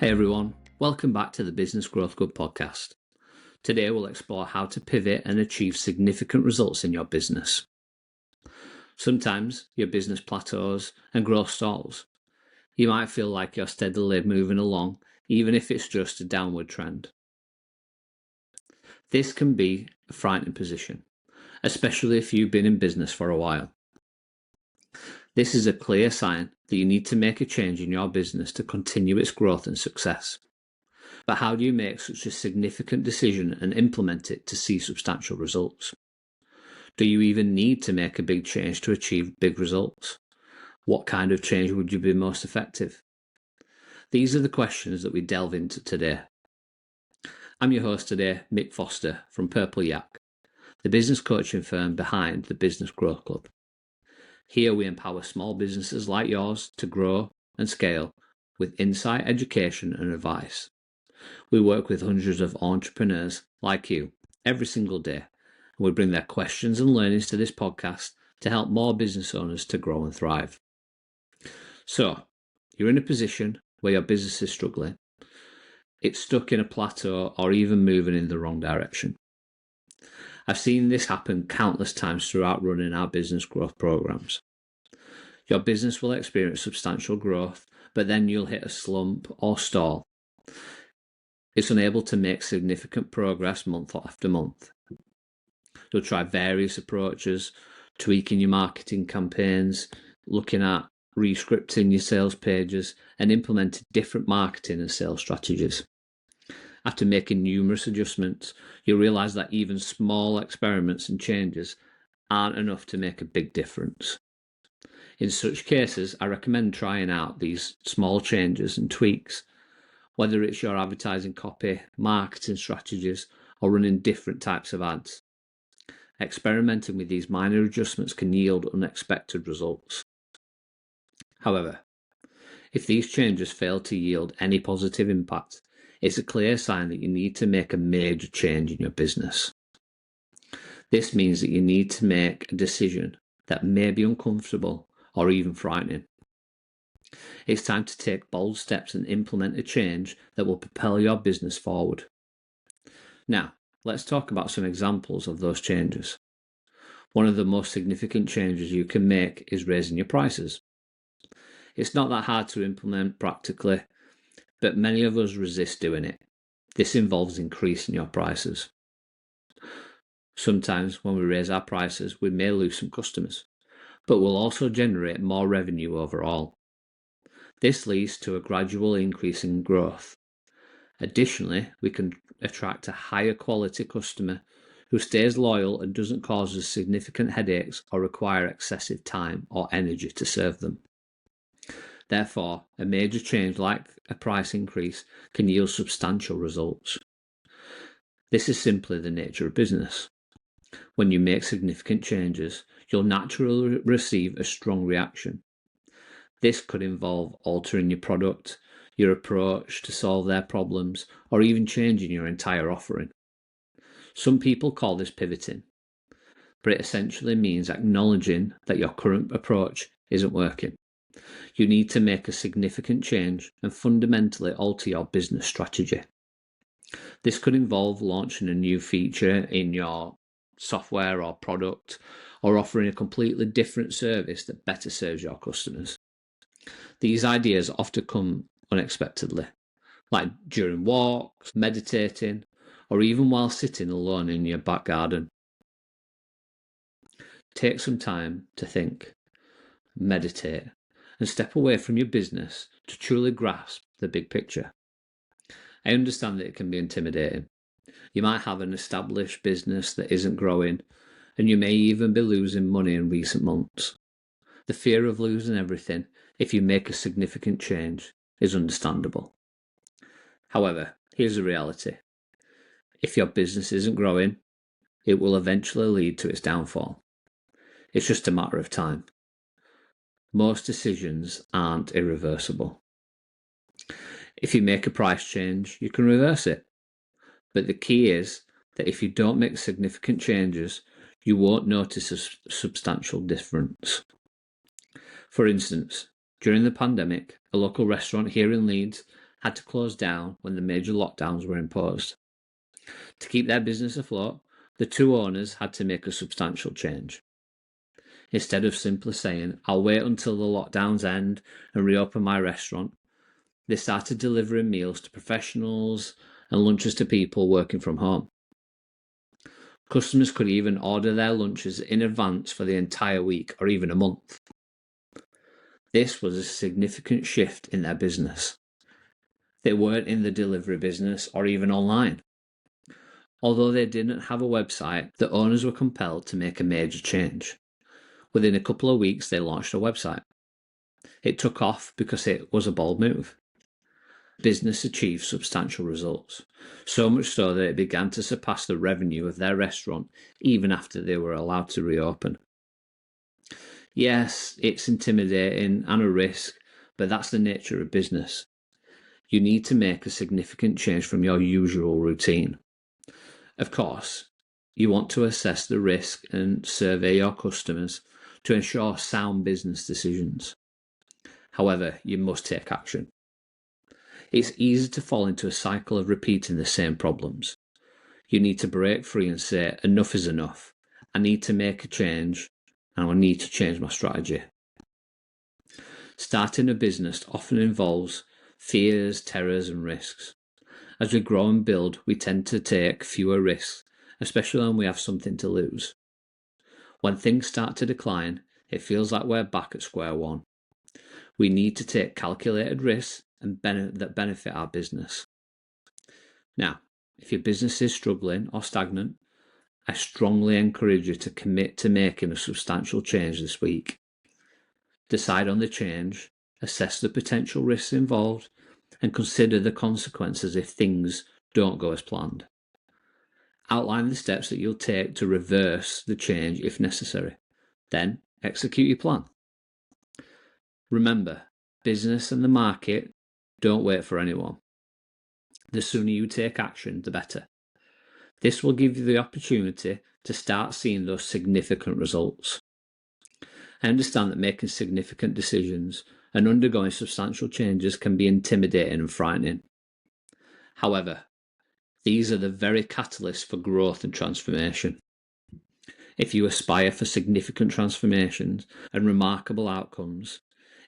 Hey everyone, welcome back to the Business Growth Good podcast. Today we'll explore how to pivot and achieve significant results in your business. Sometimes your business plateaus and growth stalls. You might feel like you're steadily moving along, even if it's just a downward trend. This can be a frightening position, especially if you've been in business for a while. This is a clear sign that you need to make a change in your business to continue its growth and success. But how do you make such a significant decision and implement it to see substantial results? Do you even need to make a big change to achieve big results? What kind of change would you be most effective? These are the questions that we delve into today. I'm your host today, Mick Foster from Purple Yak, the business coaching firm behind the Business Growth Club. Here we empower small businesses like yours to grow and scale with insight, education and advice. We work with hundreds of entrepreneurs like you every single day, and we bring their questions and learnings to this podcast to help more business owners to grow and thrive. So, you're in a position where your business is struggling, it's stuck in a plateau or even moving in the wrong direction. I've seen this happen countless times throughout running our business growth programs. Your business will experience substantial growth, but then you'll hit a slump or stall. It's unable to make significant progress month after month. You'll try various approaches, tweaking your marketing campaigns, looking at re-scripting your sales pages, and implementing different marketing and sales strategies. After making numerous adjustments, you'll realize that even small experiments and changes aren't enough to make a big difference. In such cases, I recommend trying out these small changes and tweaks, whether it's your advertising copy, marketing strategies, or running different types of ads. Experimenting with these minor adjustments can yield unexpected results. However, if these changes fail to yield any positive impact, it's a clear sign that you need to make a major change in your business. This means that you need to make a decision that may be uncomfortable or even frightening. It's time to take bold steps and implement a change that will propel your business forward. Now, let's talk about some examples of those changes. One of the most significant changes you can make is raising your prices. It's not that hard to implement practically, but many of us resist doing it. This involves increasing your prices. Sometimes when we raise our prices, we may lose some customers, but we'll also generate more revenue overall. This leads to a gradual increase in growth. Additionally, we can attract a higher quality customer who stays loyal and doesn't cause us significant headaches or require excessive time or energy to serve them. Therefore, a major change like a price increase can yield substantial results. This is simply the nature of business. When you make significant changes, you'll naturally receive a strong reaction. This could involve altering your product, your approach to solve their problems, or even changing your entire offering. Some people call this pivoting, but it essentially means acknowledging that your current approach isn't working. You need to make a significant change and fundamentally alter your business strategy. This could involve launching a new feature in your software or product, or offering a completely different service that better serves your customers. These ideas often come unexpectedly, like during walks, meditating, or even while sitting alone in your back garden. Take some time to think, meditate, and step away from your business to truly grasp the big picture. I understand that it can be intimidating. You might have an established business that isn't growing, and you may even be losing money in recent months. The fear of losing everything if you make a significant change is understandable. However, here's the reality. If your business isn't growing, it will eventually lead to its downfall. It's just a matter of time. Most decisions aren't irreversible. If you make a price change, you can reverse it. But the key is that if you don't make significant changes, you won't notice a substantial difference. For instance, during the pandemic, a local restaurant here in Leeds had to close down when the major lockdowns were imposed. To keep their business afloat, the two owners had to make a substantial change. Instead of simply saying, "I'll wait until the lockdowns end and reopen my restaurant," they started delivering meals to professionals and lunches to people working from home. Customers could even order their lunches in advance for the entire week or even a month. This was a significant shift in their business. They weren't in the delivery business or even online. Although they didn't have a website, the owners were compelled to make a major change. Within a couple of weeks, they launched a website. It took off because it was a bold move. Business achieved substantial results, so much so that it began to surpass the revenue of their restaurant even after they were allowed to reopen. Yes, it's intimidating and a risk, but that's the nature of business. You need to make a significant change from your usual routine. Of course, you want to assess the risk and survey your customers to ensure sound business decisions. However, you must take action. It's easy to fall into a cycle of repeating the same problems. You need to break free and say, enough is enough. I need to make a change, and I need to change my strategy. Starting a business often involves fears, terrors, and risks. As we grow and build, we tend to take fewer risks, especially when we have something to lose. When things start to decline, it feels like we're back at square one. We need to take calculated risks that benefit our business. Now, if your business is struggling or stagnant, I strongly encourage you to commit to making a substantial change this week. Decide on the change, assess the potential risks involved, and consider the consequences if things don't go as planned. Outline the steps that you'll take to reverse the change if necessary. Then execute your plan. Remember, business and the market don't wait for anyone. The sooner you take action, the better. This will give you the opportunity to start seeing those significant results. I understand that making significant decisions and undergoing substantial changes can be intimidating and frightening. However, these are the very catalysts for growth and transformation. If you aspire for significant transformations and remarkable outcomes,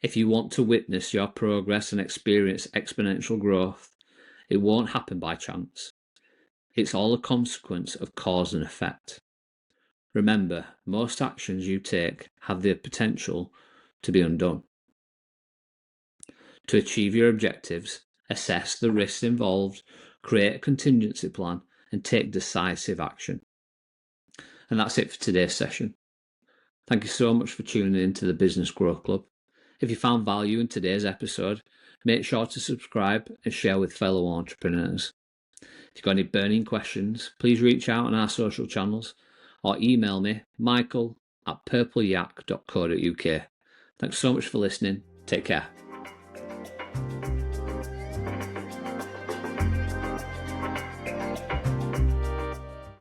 if you want to witness your progress and experience exponential growth, it won't happen by chance. It's all a consequence of cause and effect. Remember, most actions you take have the potential to be undone. To achieve your objectives, assess the risks involved, create a contingency plan, and take decisive action. And that's it for today's session. Thank you so much for tuning in to the Business Growth Club. If you found value in today's episode, make sure to subscribe and share with fellow entrepreneurs. If you've got any burning questions, please reach out on our social channels or email me, michael@purpleyak.co.uk. Thanks so much for listening. Take care.